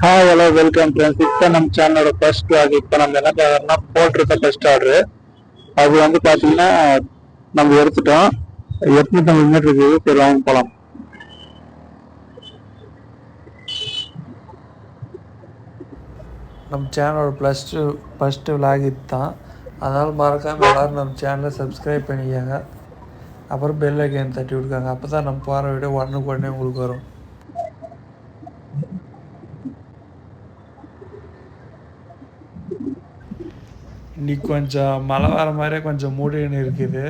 Hi, hello, welcome friends. இப்போ நம்ம சேனலோட ஃபர்ஸ்ட் vlog. இப்போ நம்ம என்ன பார்க்கறோம்னா போட்டிருக்க ஃபர்ஸ்ட் ஆர்டர். அது வந்து பார்த்தீங்கன்னா நம்ம எடுத்துட்டோம். 850 மீட்டர் இருக்குது. சரி வாங்க போகலாம். நம்ம சேனலோட ஃபஸ்ட்டு vlog இதுதான். அதனால் மறக்காமல் எல்லோரும் நம்ம சேனலை சப்ஸ்கிரைப் பண்ணிக்கோங்க. அப்புறம் பெல் ஐக்கான் தட்டி விட்ருக்காங்க. அப்போ தான் நம்ம போகிற வீடியோ உடனே உங்களுக்கு வரும். இன்றைக்கி கொஞ்சம் மழை வர மாதிரியே கொஞ்சம் மூடின்னு இருக்குது.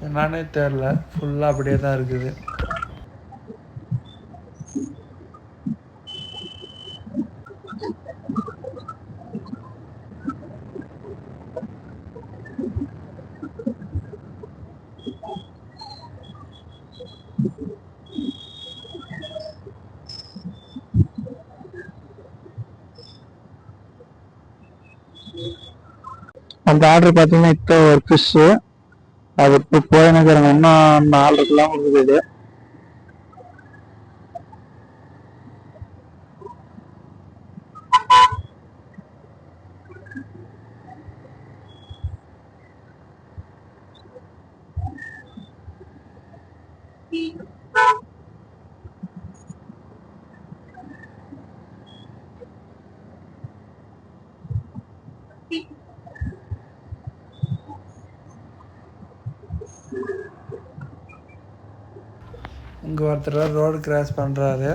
என்னன்னே தெரில, ஃபுல்லாக அப்படியே தான் இருக்குது. அந்த ஆர்டர் பார்த்தீங்கன்னா இப்போ ஒரு ஃபிஷ்ஷு அது இப்போ போயினுக்கிறேங்க. இன்னும் 4 கிலோமீட்டர் இருக்குது. இங்கே ஒருத்தர் ரோடு கிராஸ் பண்ணுறாரு.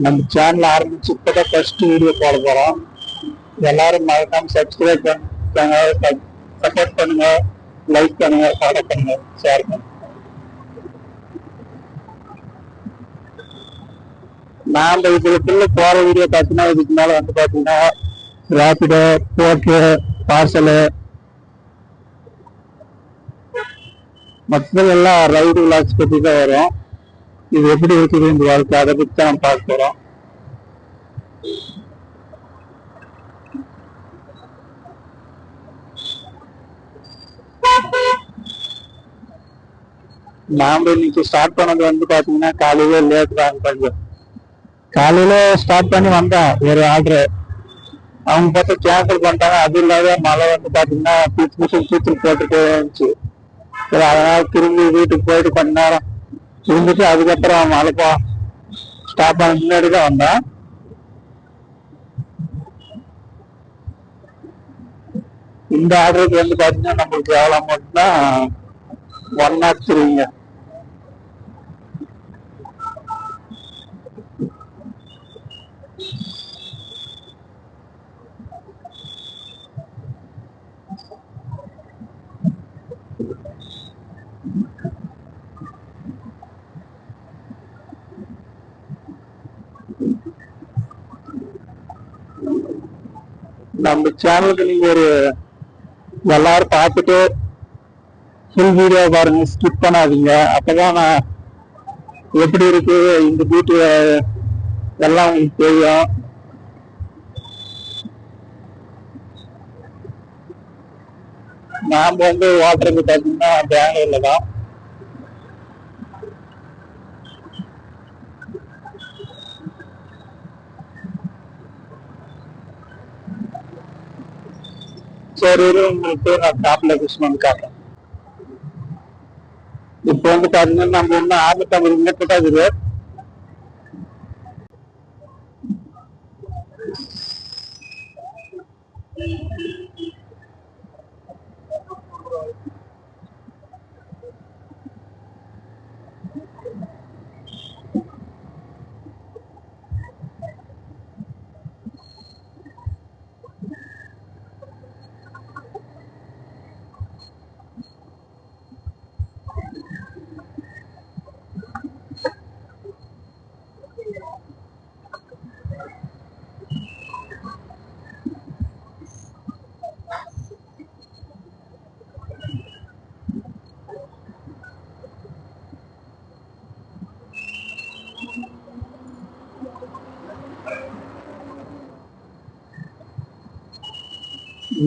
நம்ம சேனல் ஆரம்பிச்சு இப்போதான் ஃபர்ஸ்ட் வீடியோ போட போகிறோம். எல்லாரும் மறக்காம சப்ஸ்கிரைப் பண்ணுங்க, சப்போர்ட் பண்ணுங்க, லைக் பண்ணுங்க, ஃபாலோ பண்ணுங்க, ஷேர் பண்ணுங்க. நாம இதுக்குள்ள போற வீடியோ பார்த்தீங்கன்னா இதுக்கு மேல வந்து பாத்தீங்கன்னா ரேபிடோ, போர்ட்டு, பார்சலு மொத்தத்தில் எல்லாம் ரைடு விளாக்ஸ் பத்தி தான் வரும். இது எப்படி இருக்குது இந்த வாழ்க்கை, அதை பத்தி தான் நம்ம பார்க்க போறோம். நாம இன்னைக்கு ஸ்டார்ட் பண்ணது வந்து பாத்தீங்கன்னா காலையில லேட் தான். கொஞ்சம் காலையில ஸ்டார்ட் பண்ணி வந்தேன் ஒரு ஆர்டர். அவங்க பார்த்தா கேன்சல் பண்ணிட்டாங்க. அது இல்லாத மழை வந்து பாத்தீங்கன்னா தூத்து போட்டுட்டே இருந்துச்சு. சரி அதனால திரும்பி வீட்டுக்கு போயிட்டு கொஞ்ச நேரம் இருந்துட்டு அதுக்கப்புறம் மழை ஸ்டாப் பண்ண முன்னாடி தான் வந்தேன். இந்த ஆர்டருக்கு வந்து பாத்தீங்கன்னா நம்மளுக்கு எவ்வளவு அமௌண்ட்னா 103ங்க. நம்ம சேனலுக்கு நீங்க ஒரு எல்லாரும் பார்த்துட்டு ஃபுல் வீடியோ பாருங்க, ஸ்கிப் பண்ணாதீங்க. அப்பதான் நான் எப்படி இருக்கு இந்த வீட்டு எல்லாம் உங்களுக்கு தெரியும். நாம வந்து வாட்டருக்கு பார்த்தீங்கன்னா பெங்களூர்ல தான். சரி உங்களுக்கு நான் டாப்ல கிருஷ்ணன் காட்டுறேன். இப்போ வந்து பாத்தீங்கன்னா நம்ம இன்னும் 650 மீட்டர் தான் இருக்குது.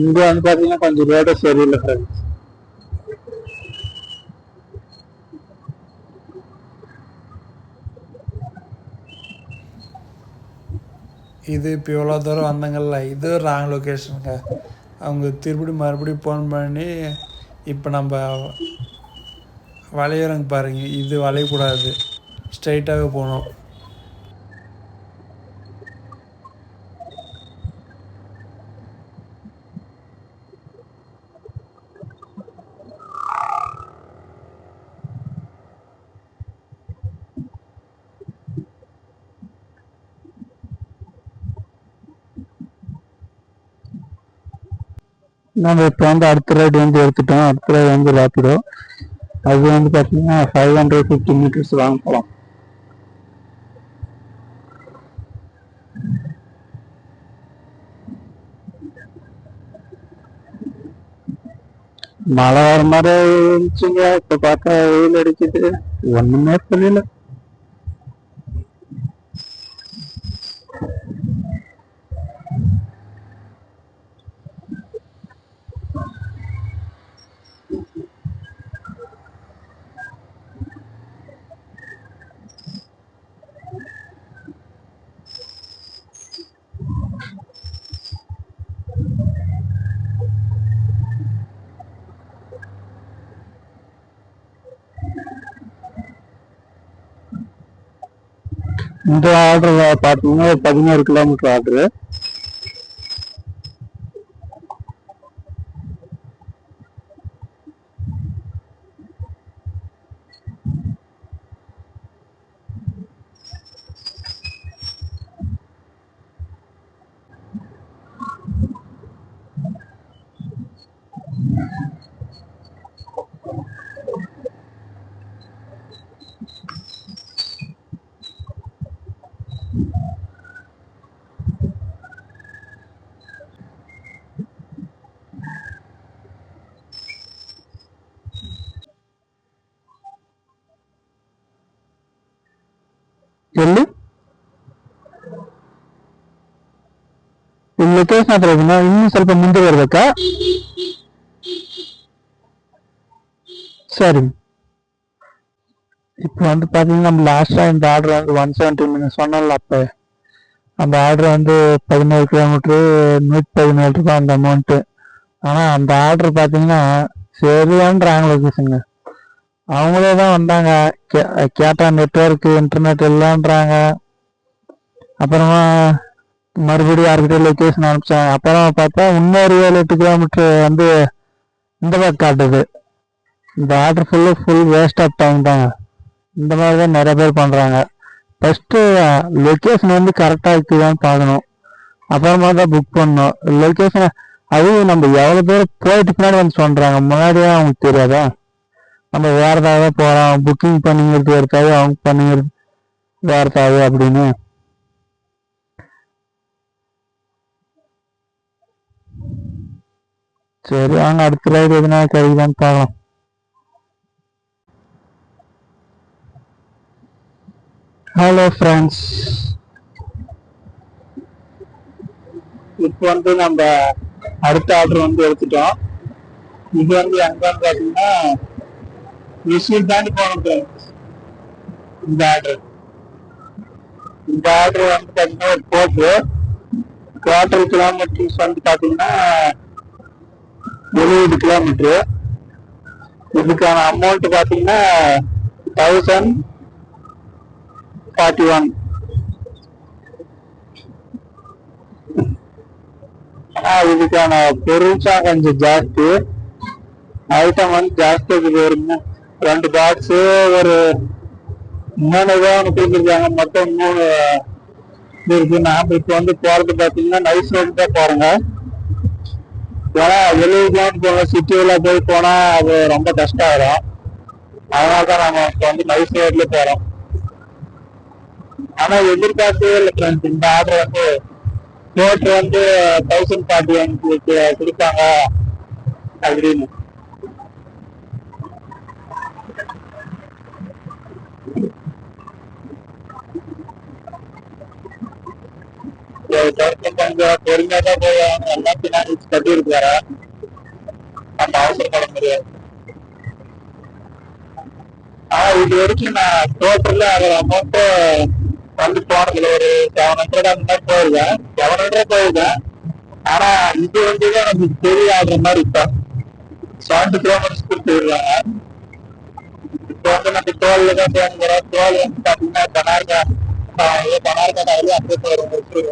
இங்க வந்து பாத்தீங்கன்னா கொஞ்சம் ரோட சரியில்லை ஃப்ரெண்ட்ஸ். இது இப்போ எவ்வளோ தூரம் வந்தாங்கல்ல, இது ராங் லொக்கேஷனுங்க. அவங்க மறுபடியும் ஃபோன் பண்ணி இப்போ நம்ம வளையிறங்க பாருங்க, இது வளையக்கூடாது, ஸ்ட்ரைட்டாகவே போகணும். நம்ம இப்போ வந்து அடுத்த ரைடு வந்து எடுத்துட்டோம். அடுத்த ரைடு வந்து ரேப்பிடோ. அது வந்து பார்த்தீங்கன்னா 550 மீட்டர்ஸ் வாங்க போகலாம். மழை வர மாதிரி இருந்துச்சுங்க. இப்போ பார்த்தா வெயில் அடிக்குது, ஒன்றுமே புரியல. இந்த ஆர்டர் பார்த்தீங்கன்னா 11 கிலோமீட்டர் ஆர்டரு. ಎಲ್ಲಿ ಲೊಕೇಶನ್ ಹತ್ರ ಇದನ್ನ ಇನ್ನೂ ಸ್ವಲ್ಪ ಮುಂದೆ ಬರ್ಬೇಕಾ? சரி. இப்போ வந்து பார்த்தீங்கன்னா நம்ம லாஸ்ட்டாக இந்த ஆர்டர் வந்து 170 மினிட்ஸ் சொன்னோம்ல. அப்போ அந்த ஆர்டர் வந்து 17 கிலோமீட்ரு 117 ரூபாய் அந்த அமௌண்ட்டு. ஆனால் அந்த ஆர்டர் பார்த்தீங்கன்னா சரியான ராங் லொக்கேஷனுங்க. அவங்களே தான் வந்தாங்க, கேட்டா நெட்ஒர்க்கு இன்டர்நெட் இல்லைன்றாங்க. அப்புறமா மறுபடியும் யார்கிட்ட லொக்கேஷன் அனுப்பிச்சாங்க. அப்புறம் பார்த்தா இன்னொரு 7-8 கிலோமீட்டர் வந்து இந்த பக்கம் காட்டுது. இந்த order full waste of time தாங்க. இந்த மாதிரி தான் நிறைய பேர் பண்ணுறாங்க. ஃபஸ்ட்டு லொக்கேஷன் வந்து கரெக்டாக இருக்குதான்னு பார்க்கணும், அப்புறமா தான் புக் பண்ணணும் லொக்கேஷனை. அதுவும் நம்ம எவ்வளோ பேர் போயிட்டு பின்னாடி வந்து சொல்கிறாங்க, முன்னாடியே அவங்களுக்கு தெரியாதா? நம்ம வேறு ஏதாவது போகிறோம், புக்கிங் பண்ணிங்கிறது எடுத்தாது, அவங்க பண்ணிங்கிறது வேறு ஏதாவது அப்படின்னு. சரி வாங்க, அடுத்த ரைடு எதுனா கிடைக்குதான்னு பார்க்கலாம். ஹலோ ஃப்ரெண்ட்ஸ், இப்போ வந்து நம்ம அடுத்த ஆர்டர் வந்து எடுத்துட்டோம். இது வந்து எங்கன்னு பார்த்தீங்கன்னா ரிசீவ் தாண்டி போகணும் ஃப்ரெண்ட்ஸ். இந்த ஆர்டர் வந்து பார்த்தீங்கன்னா ஒரு டோட்டல் கிலோமீட்டர்ஸ் வந்து பார்த்தீங்கன்னா 70 கிலோமீட்டரு. இதுக்கான அமௌண்ட் பார்த்தீங்கன்னா 1041. ஆனால் இதுக்கான பொருள்ஸா கொஞ்சம் ஜாஸ்தி, ஐட்டம் வந்து ஜாஸ்தி வருங்க. 2 பாக்ஸு ஒரு 3 தான் கொடுத்துருக்காங்க. மொத்தம் 3 இருக்கு. நாம் இப்போ வந்து போகிறது பார்த்தீங்கன்னா நைஸ் ரோடு தான் போகிறோங்க. ஏன்னா 70 கிலோமீட்டர் போகணும், சிட்டியில் போய் போனால் அது ரொம்ப கஷ்டம் ஆகிடும். அதனால தான் நம்ம இப்போ வந்து நைஸ் ரோட்ல போகிறோம். ஆனால் எதிர்பார்க்கவே இல்லை ஃப்ரெண்ட்ஸ், இந்த ஆர்டர் வந்து டோட்டல் வந்து 1041 கொடுப்பாங்க அப்படின்னு. கொஞ்சம் பொறுமையா தான் போய் எல்லாம் பின்னாடி கட்டி இருக்காரு. அந்த அவசரப்பட முடியாது. இது வரைக்கும் நான் டோட்டல்ல அதோட அமௌண்ட் வந்து போனதுல ஒரு 700 அந்த மாதிரி போயிருக்கேன். 700 போயிருக்கேன். ஆனா இது வந்துதான் நமக்கு பெரிய ஆடுற மாதிரி இப்ப 70 கிலோமீட்டர்ஸ் கொடுத்துருக்காங்க. இப்போ வந்து நம்ம தோல்ல தான் போகிறோம். தோல் வந்து பாத்தீங்கன்னா பனார்கா பனார்காடாவிலே அப்படியே போயிடும் மைசூர்.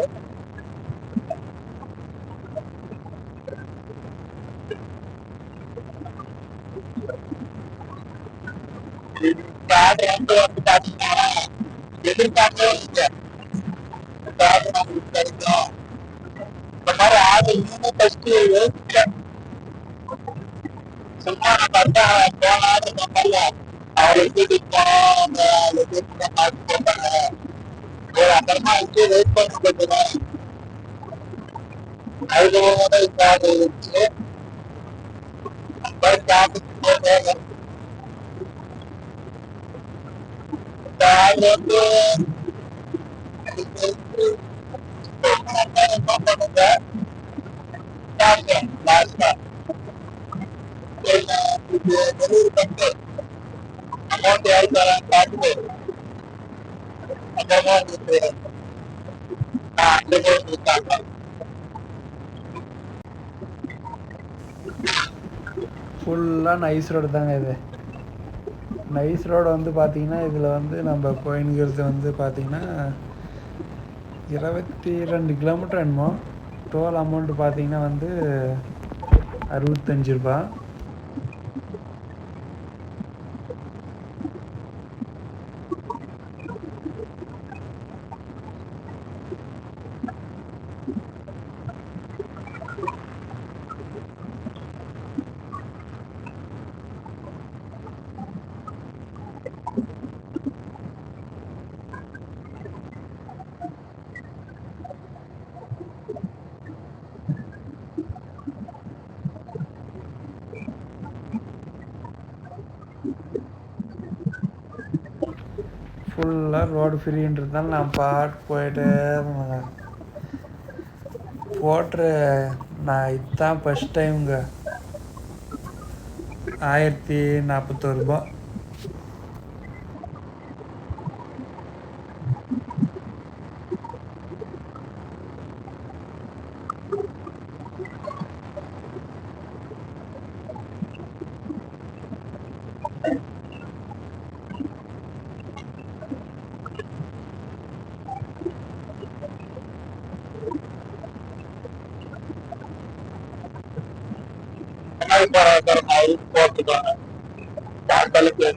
இந்த ஆடு வந்து பாத்தீங்கன்னா எதிர்பார்க்கவே இல்லை. இந்த ஆடு நம்மளுக்கு கிடைக்கும். இந்த மாதிரி ஆடு இன்னும் ஃபர்ஸ்ட் யோசிச்சேன். சும்மா நம்ம பார்த்தா போன ஆடு சொன்னால அவரை கூட்டிட்டு போனோம். அந்த பார்த்து போட்டாங்க. ஒரு அப்புறமா வச்சு வெயிட் பண்ணி கொடுத்துருவோம். அதுக்கப்புறமா தான் இந்த ஆடு இருந்துச்சு. இந்த ஆடு வந்து பண்ணுங்க லாஸ்டா டெலிவரி பண்ணிட்டு அமௌண்ட் யாருக்கு வரான்னு பார்த்துட்டு அப்புறமா உங்களுக்கு அந்த கொடுத்தாங்க. ஃபுல்லாக நைஸ் ரோடு தாங்க இது. நைஸ் ரோடு வந்து பார்த்திங்கன்னா இதில் வந்து நம்ம போயின்னுக்கிறது வந்து பார்த்திங்கன்னா 22 கிலோமீட்டர் என்னமோ. டோல் அமௌண்ட்டு பார்த்திங்கன்னா வந்து 65 ரூபா. ஃபுல்லாக ரோடு ஃப்ரீன்றதுனால நான் பாட்டு போயிட்டே இருந்தேங்க. ஓட்டுற நான் இதுதான் ஃபஸ்ட் டைமுங்க. 1041 ரூபா. போட்டுக்காங்க தாக்கலுக்கு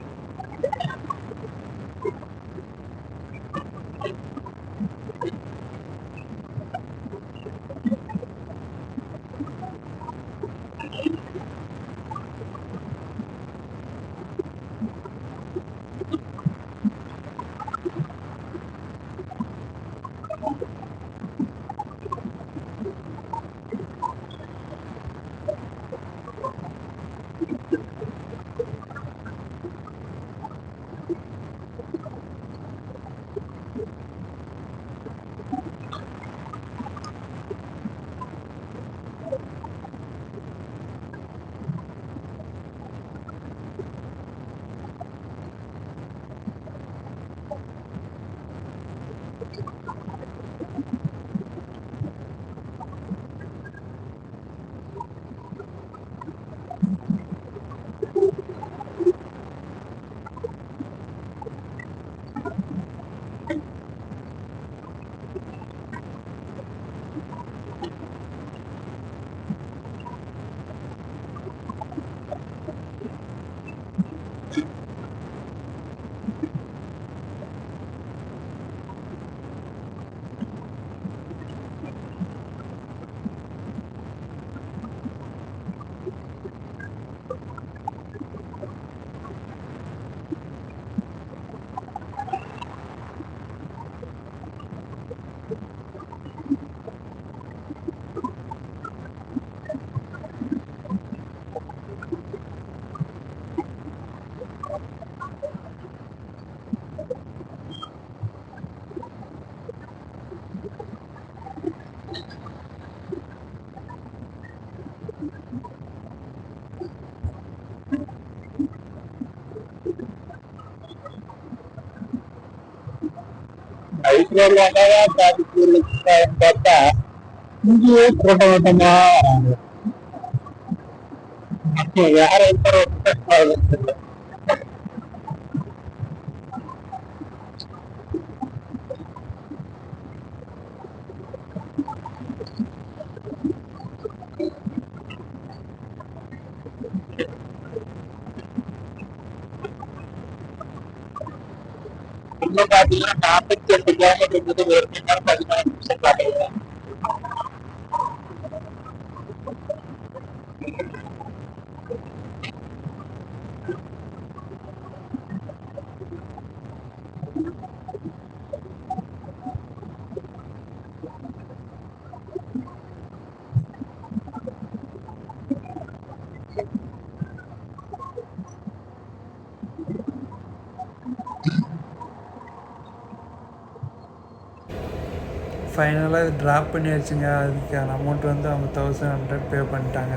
ஐஸ்வர்யா பார்த்தா இங்கேயே கூட்டம் கூட்டமா வராங்க. அப்போ வேற எந்த இன்னும் பாத்தீங்கன்னா 48 கிலோமீட்டர் ஒரு மணி நேரம் 16 நிமிஷம் காட்டுங்க. ஃபைனலாக இது ட்ராப் பண்ணியாச்சுங்க. அதுக்கான அமௌண்ட் வந்து அவங்க 1100 பே பண்ணிட்டாங்க.